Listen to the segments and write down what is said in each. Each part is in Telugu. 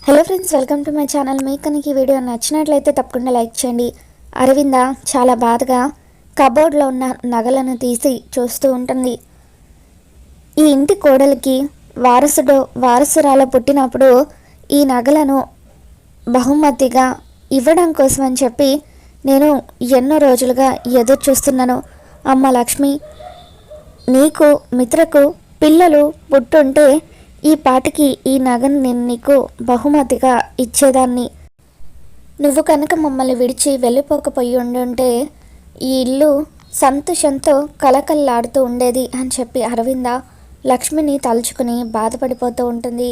Hello friends, welcome to my channel. మీకు కనుక ఈ వీడియో నచ్చినట్లయితే తప్పకుండా లైక్ చేయండి. అరవింద చాలా బాధగా కబోర్డ్లో ఉన్న నగలను తీసి చూస్తూ ఉంటుంది. ఈ ఇంటి కోడలికి వారసురాలు పుట్టినప్పుడు ఈ నగలను బహుమతిగా ఇవ్వడం కోసమని చెప్పి నేను ఎన్నో రోజులుగా ఎదురు చూస్తున్నాను. అమ్మ లక్ష్మి, నీకు మిత్రకు పిల్లలు పుట్టుంటే ఈ పాటికి ఈ నగను నేను నీకు బహుమతిగా ఇచ్చేదాన్ని. నువ్వు కనుక మమ్మల్ని విడిచి వెళ్ళిపోకపోయి ఉండుంటే ఈ ఇల్లు సంతోషంతో కలకల్లాడుతూ ఉండేది అని చెప్పి అరవింద లక్ష్మిని తలుచుకుని బాధపడిపోతూ ఉంటుంది.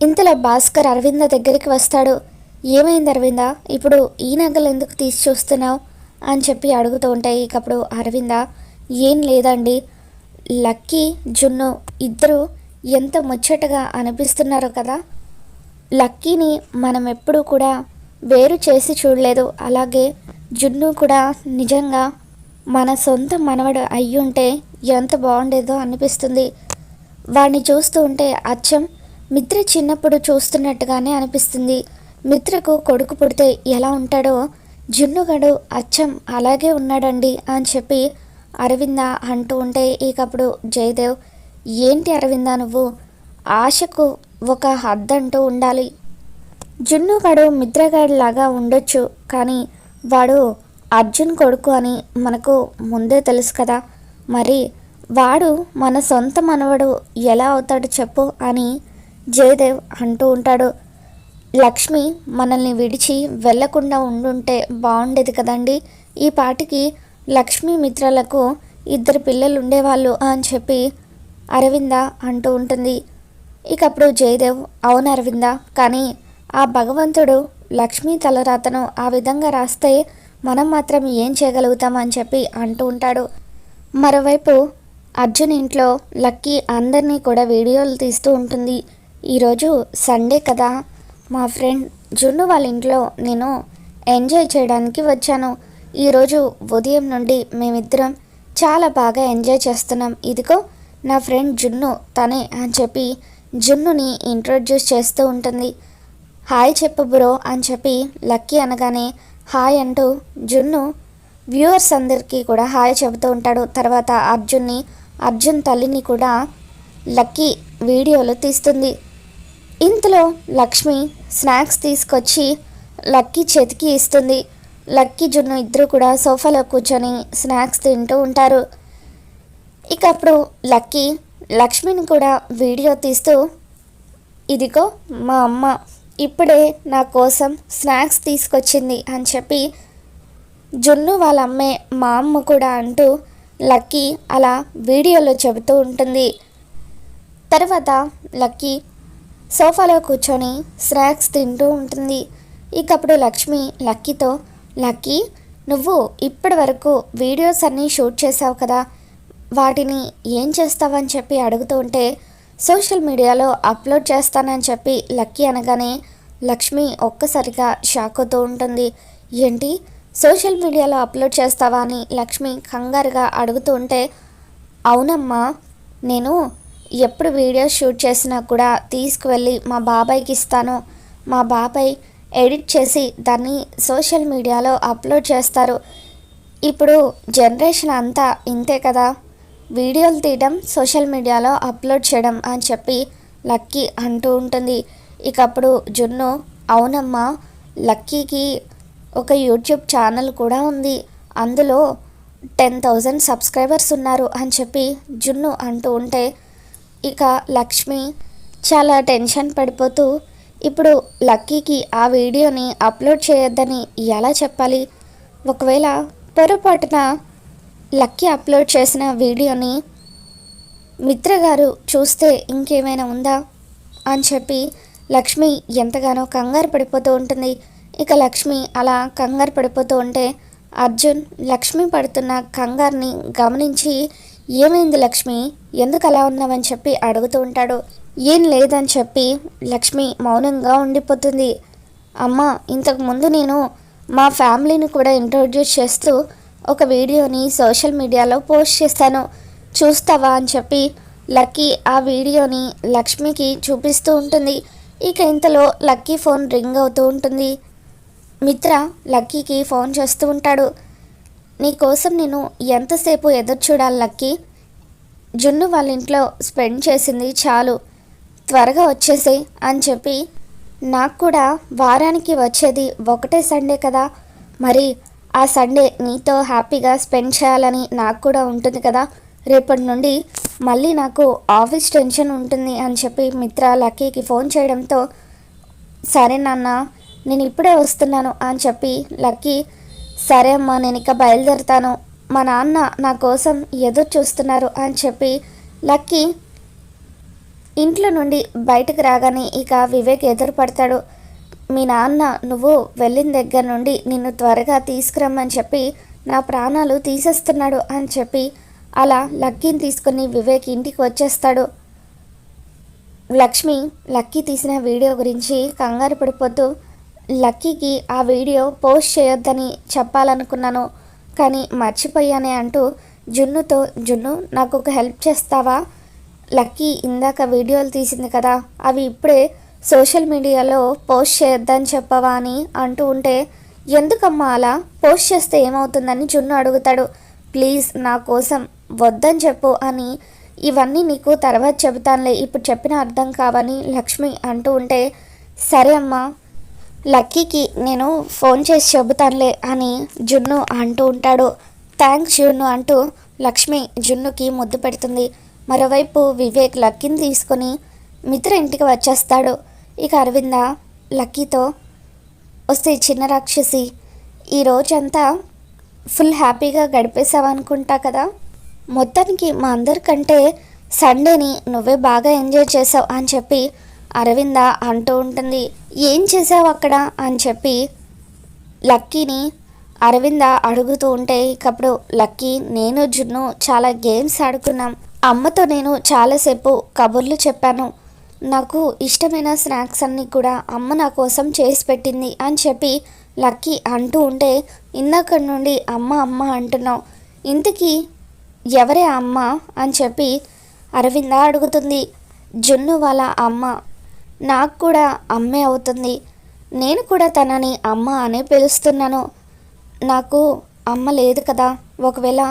ఇంతలో భాస్కర్ అరవింద దగ్గరికి వస్తాడు. ఏమైంది అరవింద, ఇప్పుడు ఈ నగలు ఎందుకు తీసి చూస్తున్నావు అని చెప్పి అడుగుతూ ఉంటాయి. ఇకప్పుడు అరవింద, ఏం లేదండి, లక్కీ జున్ను ఇద్దరు ఎంత ముచ్చటగా అనిపిస్తున్నారు కదా. లక్కీని మనం ఎప్పుడూ కూడా వేరు చేసి చూడలేదు. అలాగే జున్ను కూడా నిజంగా మన సొంత మనవడు అయ్యుంటే ఎంత బాగుండేదో అనిపిస్తుంది. వాడిని చూస్తూ ఉంటే అచ్చం మిత్ర చిన్నప్పుడు చూస్తున్నట్టుగానే అనిపిస్తుంది. మిత్రకు కొడుకు పుడితే ఎలా ఉంటాడో జున్నుగడు అచ్చం అలాగే ఉన్నాడండి అని చెప్పి అరవింద అంటూ ఉంటే ఇకప్పుడు జయదేవ్, ఏంటి అరవింద, నువ్వు ఆశకు ఒక హద్దంటూ ఉండాలి. జున్నుగాడు మిత్రగాడిలాగా ఉండొచ్చు, కానీ వాడు అర్జున్ కొడుకు అని మనకు ముందే తెలుసు కదా. మరి వాడు మన సొంత మనవడు ఎలా అవుతాడు చెప్పు అని జయదేవ్ అంటూ ఉంటాడు. లక్ష్మి మనల్ని విడిచి వెళ్లకుండా ఉండుంటే బాగుండేది కదండి. ఈ పాటికి లక్ష్మీ మిత్రలకు 2 పిల్లలు ఉండేవాళ్ళు అని చెప్పి అరవింద అంటూ ఉంటుంది. ఇకప్పుడు జయదేవ్, అవును అరవింద, కానీ ఆ భగవంతుడు లక్ష్మీ తలరాతను ఆ విధంగా రాస్తే మనం మాత్రం ఏం చేయగలుగుతామని చెప్పి అంటూ ఉంటాడు. మరోవైపు అర్జున్ ఇంట్లో లక్కీ అందరినీ కూడా వీడియోలు తీస్తూ ఉంటుంది. ఈరోజు సండే కదా, మా ఫ్రెండ్ జున్ను వాళ్ళ ఇంట్లో నేను ఎంజాయ్ చేయడానికి వచ్చాను. ఈరోజు ఉదయం నుండి మేమిద్దరం చాలా బాగా ఎంజాయ్ చేస్తున్నాం. ఇదిగో నా ఫ్రెండ్ జున్ను తనే అని చెప్పి జున్నుని ఇంట్రొడ్యూస్ చేస్తూ ఉంటుంది. హాయ్ చెప్పు బ్రో అని చెప్పి లక్కీ అనగానే హాయ్ అంటూ జున్ను వ్యూవర్స్ అందరికీ కూడా హాయ్ చెబుతూ ఉంటాడు. తర్వాత అర్జున్ తల్లిని కూడా లక్కీ వీడియోలు తీస్తుంది. ఇంతలో లక్ష్మి స్నాక్స్ తీసుకొచ్చి లక్కీ చేతికి ఇస్తుంది. లక్కీ జున్ను ఇద్దరు కూడా సోఫాలో కూర్చొని స్నాక్స్ తింటూ ఉంటారు. ఇక అప్పుడు లక్కీ లక్ష్మిని కూడా వీడియో తీస్తూ, ఇదిగో మా అమ్మ ఇప్పుడే నా కోసం స్నాక్స్ తీసుకొచ్చింది అని చెప్పి జున్ను వాళ్ళ అమ్మే మా అమ్మ కూడా అంటూ లక్కీ అలా వీడియోలో చెబుతూ ఉంటుంది. తర్వాత లక్కీ సోఫాలో కూర్చొని స్నాక్స్ తింటూ ఉంటుంది. ఇకప్పుడు లక్ష్మి లక్కీతో, లక్కీ నువ్వు ఇప్పటి వరకు వీడియోస్ అన్నీ షూట్ చేసావు కదా, వాటిని ఏం చేస్తావని చెప్పి అడుగుతూ ఉంటే సోషల్ మీడియాలో అప్లోడ్ చేస్తానని చెప్పి లక్కీ అనగానే లక్ష్మి ఒక్కసారిగా షాక్ అవుతూ ఉంటుంది. ఏంటి, సోషల్ మీడియాలో అప్లోడ్ చేస్తావా అని లక్ష్మి కంగారుగా అడుగుతూ ఉంటే, అవునమ్మా, నేను ఎప్పుడు వీడియోస్ షూట్ చేసినా కూడా తీసుకువెళ్ళి మా బాబాయ్కి ఇస్తాను. మా బాబాయ్ ఎడిట్ చేసి దాన్ని సోషల్ మీడియాలో అప్లోడ్ చేస్తారు. ఇప్పుడు జనరేషన్ అంతా ఇంతే కదా, వీడియోలు తీయడం సోషల్ మీడియాలో అప్లోడ్ చేయడం అని చెప్పి లక్కీ అంటూ ఉంటుంది. ఇకప్పుడు జున్ను, అవునమ్మా, లక్కీకి ఒక యూట్యూబ్ ఛానల్ కూడా ఉంది, అందులో 10,000 సబ్స్క్రైబర్స్ ఉన్నారు అని చెప్పి జున్ను అంటూ ఉంటే ఇక లక్ష్మి చాలా టెన్షన్ పడిపోతూ, ఇప్పుడు లక్కీకి ఆ వీడియోని అప్లోడ్ చేయొద్దని ఎలా చెప్పాలి, ఒకవేళ పొరపాటున లక్కీ అప్లోడ్ చేసిన వీడియోని మిత్రగారు చూస్తే ఇంకేమైనా ఉందా అని చెప్పి లక్ష్మి ఎంతగానో కంగారు పడిపోతూ ఉంటుంది. ఇక లక్ష్మి అలా కంగారు పడిపోతూ ఉంటే అర్జున్ లక్ష్మి పడుతున్న కంగారుని గమనించి, ఏమైంది లక్ష్మి, ఎందుకు అలా ఉన్నావని చెప్పి అడుగుతూ ఉంటాడు. ఏం లేదని చెప్పి లక్ష్మి మౌనంగా ఉండిపోతుంది. అమ్మ, ఇంతకుముందు నేను మా ఫ్యామిలీని కూడా ఇంట్రొడ్యూస్ చేస్తూ ఒక వీడియోని సోషల్ మీడియాలో పోస్ట్ చేశాను, చూస్తావా అని చెప్పి లక్కీ ఆ వీడియోని లక్ష్మికి చూపిస్తూ ఉంటుంది. ఇక ఇంతలో లక్కీ ఫోన్ రింగ్ అవుతూ ఉంటుంది. మిత్ర లక్కీకి ఫోన్ చేస్తూ ఉంటాడు. నీకోసం నేను ఎంతసేపు ఎదురు చూడాలి లక్కీ? జున్ను వాళ్ళ ఇంట్లో స్పెండ్ చేసింది చాలు, త్వరగా వచ్చేసే అని చెప్పి, నాకు కూడా వారానికి వచ్చేది ఒకటే సండే కదా, మరి ఆ సండే నీతో హ్యాపీగా స్పెండ్ చేయాలని నాకు కూడా ఉంటుంది కదా, రేపటి నుండి మళ్ళీ నాకు ఆఫీస్ టెన్షన్ ఉంటుంది అని చెప్పి మిత్ర లక్కీకి ఫోన్ చేయడంతో, సరే నాన్న నేను ఇప్పుడే వస్తున్నాను అని చెప్పి లక్కీ, సరే అమ్మా నేను ఇక బయలుదేరుతాను, మా నాన్న నా కోసం ఎదురు చూస్తున్నారు అని చెప్పి లక్కీ ఇంట్లో నుండి బయటకు రాగానే ఇక వివేక్ ఎదురు పడతాడు. మీ నాన్న నువ్వు వెళ్ళిన దగ్గర నుండి నిన్ను త్వరగా తీసుకురమ్మని చెప్పి నా ప్రాణాలు తీసేస్తున్నాడు అని చెప్పి అలా లక్కీని తీసుకుని వివేక్ ఇంటికి వచ్చేస్తాడు. లక్ష్మి లక్కీ తీసిన వీడియో గురించి కంగారు పడిపోతూ, లక్కీకి ఆ వీడియో పోస్ట్ చేయొద్దని చెప్పాలనుకున్నాను కానీ మర్చిపోయానే అంటూ జున్నుతో, జున్ను నాకు ఒక హెల్ప్ చేస్తావా? లక్కీ ఇందాక వీడియోలు తీసింది కదా, అవి ఇప్పుడే సోషల్ మీడియాలో పోస్ట్ చేయొద్దని చెప్పవా అని అంటూ ఉంటే, ఎందుకమ్మా అలా పోస్ట్ చేస్తే ఏమవుతుందని జున్ను అడుగుతాడు. ప్లీజ్ నా కోసం వద్దని చెప్పు అని, ఇవన్నీ నీకు తర్వాత చెబుతానులే, ఇప్పుడు చెప్పిన అర్థం కావని లక్ష్మి అంటూ ఉంటే, సరే అమ్మా లక్కీకి నేను ఫోన్ చేసి చెబుతానులే అని జున్ను అంటూ ఉంటాడు. థ్యాంక్స్ జున్ను అంటూ లక్ష్మి జున్నుకి ముద్దు పెడుతుంది. మరోవైపు వివేక్ లక్కీని తీసుకొని మిత్ర ఇంటికి వచ్చేస్తాడు. ఇక అరవింద లక్కీతో, వస్తే చిన్న రాక్షసి ఈ రోజంతా ఫుల్ హ్యాపీగా గడిపేసావనుకుంటా కదా, మొత్తానికి మా అందరికంటే సండేని నువ్వే బాగా ఎంజాయ్ చేసావు అని చెప్పి అరవింద అంటూ ఉంటుంది. ఏం చేసావు అక్కడ అని చెప్పి లక్కీని అరవింద అడుగుతూ ఉంటే, ఇకప్పుడు లక్కీ నేను జున్ను చాలా గేమ్స్ ఆడుకున్నాం, అమ్మతో నేను చాలాసేపు కబుర్లు చెప్పాను, నాకు ఇష్టమైన స్నాక్స్ అన్నీ కూడా అమ్మ నా కోసం చేసి పెట్టింది అని చెప్పి లక్కీ అంటూ ఉంటే, ఇందాక నుండి అమ్మ అమ్మ అంటున్నావు, ఇంతకీ ఎవరే అమ్మ అని చెప్పి అరవింద అడుగుతుంది. జున్ను వాళ్ళ అమ్మ నాకు కూడా అమ్మే అవుతుంది, నేను కూడా తనని అమ్మ అనే పిలుస్తున్నాను, నాకు అమ్మ లేదు కదా, ఒకవేళ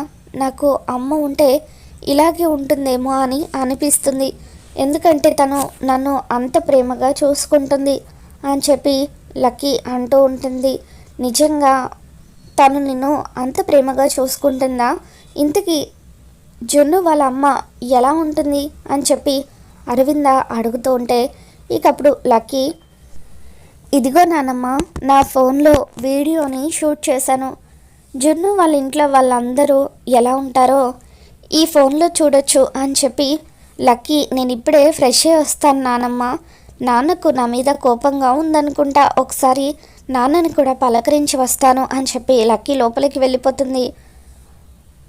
నాకు అమ్మ ఉంటే ఇలాగే ఉంటుందేమో అని అనిపిస్తుంది, ఎందుకంటే తను నన్ను అంత ప్రేమగా చూసుకుంటుంది అని చెప్పి లక్కీ అంటూ ఉంటుంది. నిజంగా తను నిన్ను అంత ప్రేమగా చూసుకుంటుందా? ఇంతకీ జున్ను వాళ్ళ అమ్మ ఎలా ఉంటుంది అని చెప్పి అరవింద అడుగుతూ ఉంటే, ఇకప్పుడు లక్కీ, ఇదిగో నానమ్మ నా ఫోన్లో వీడియోని షూట్ చేశాను, జున్ను వాళ్ళ ఇంట్లో వాళ్ళందరూ ఎలా ఉంటారో ఈ ఫోన్లో చూడొచ్చు అని చెప్పి, లక్కీ నేను ఇప్పుడే ఫ్రెష్ అయ్యి వస్తాను నానమ్మ, నాన్నకు నా మీద కోపంగా ఉందనుకుంటా, ఒకసారి నాన్నని కూడా పలకరించి వస్తాను అని చెప్పి లక్కీ లోపలికి వెళ్ళిపోతుంది.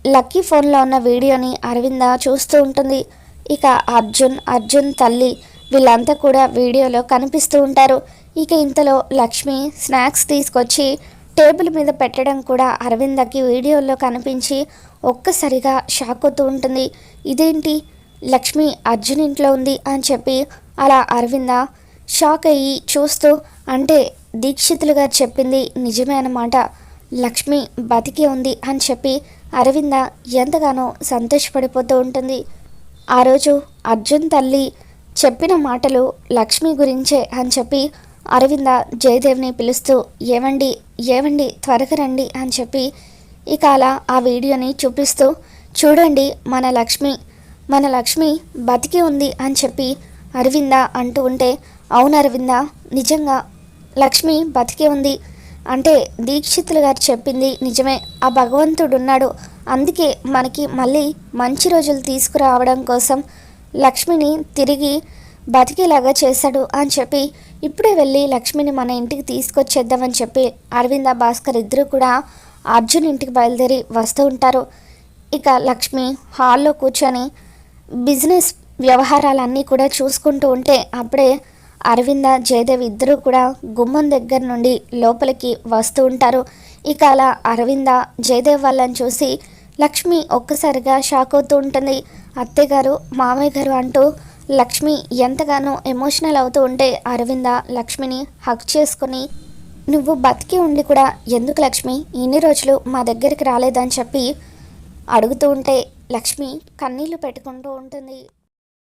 లక్కీ ఫోన్లో ఉన్న వీడియోని అరవింద చూస్తూ ఉంటుంది. ఇక అర్జున్ తల్లి వీళ్ళంతా కూడా వీడియోలో కనిపిస్తూ ఉంటారు. ఇక ఇంతలో లక్ష్మి స్నాక్స్ తీసుకొచ్చి టేబుల్ మీద పెట్టడం కూడా అరవిందకి వీడియోలో కనిపించి ఒక్కసారిగా షాక్ అవుతూ ఉంటుంది. ఇదేంటి లక్ష్మి అర్జున్ ఇంట్లో ఉంది అని చెప్పి అలా అరవింద షాక్ అయ్యి చూస్తూ, అంటే దీక్షితులు గారు చెప్పింది నిజమే అన్నమాట, లక్ష్మి బతికి ఉంది అని చెప్పి అరవింద ఎంతగానో సంతోషపడిపోతూ ఉంటుంది. ఆ రోజు అర్జున్ తల్లి చెప్పిన మాటలు లక్ష్మి గురించే అని చెప్పి అరవింద జయదేవ్ని పిలుస్తూ, ఏవండి ఏవండి త్వరగా రండి అని చెప్పి ఇక అలా ఆ వీడియోని చూపిస్తూ, చూడండి మన లక్ష్మి బతికి ఉంది అని చెప్పి అరవింద అంటూ ఉంటే, అవును అరవింద నిజంగా లక్ష్మి బతికి ఉంది అంటే దీక్షితులు గారు చెప్పింది నిజమే, ఆ భగవంతుడు ఉన్నాడు, అందుకే మనకి మళ్ళీ మంచి రోజులు తీసుకురావడం కోసం లక్ష్మిని తిరిగి బతికేలాగా చేశాడు అని చెప్పి ఇప్పుడే వెళ్ళి లక్ష్మిని మన ఇంటికి తీసుకొచ్చేద్దామని చెప్పి అరవింద భాస్కర్ ఇద్దరు కూడా అర్జున్ ఇంటికి బయలుదేరి వస్తూ ఉంటారు. ఇక లక్ష్మి హాల్లో కూర్చొని బిజినెస్ వ్యవహారాలన్నీ కూడా చూసుకుంటూ ఉంటే అప్పుడే అరవింద జయదేవ్ ఇద్దరు కూడా గుమ్మం దగ్గర నుండి లోపలికి వస్తూ ఉంటారు. ఇక అలా అరవింద జయదేవ్ వాళ్ళని చూసి లక్ష్మి ఒక్కసారిగా షాక్ అవుతూ ఉంటుంది. అత్తయ్య గారు మామయ్య గారు అంటూ లక్ష్మి ఎంతగానో ఎమోషనల్ అవుతూ ఉంటే అరవింద లక్ష్మిని హగ్ చేసుకుని, నువ్వు బతికి ఉండి కూడా ఎందుకు లక్ష్మి ఇన్ని రోజులు మా దగ్గరికి రాలేదని చెప్పి అడుగుతూ ఉంటే లక్ష్మి కన్నీళ్లు పెట్టుకుంటూ ఉంటుంది.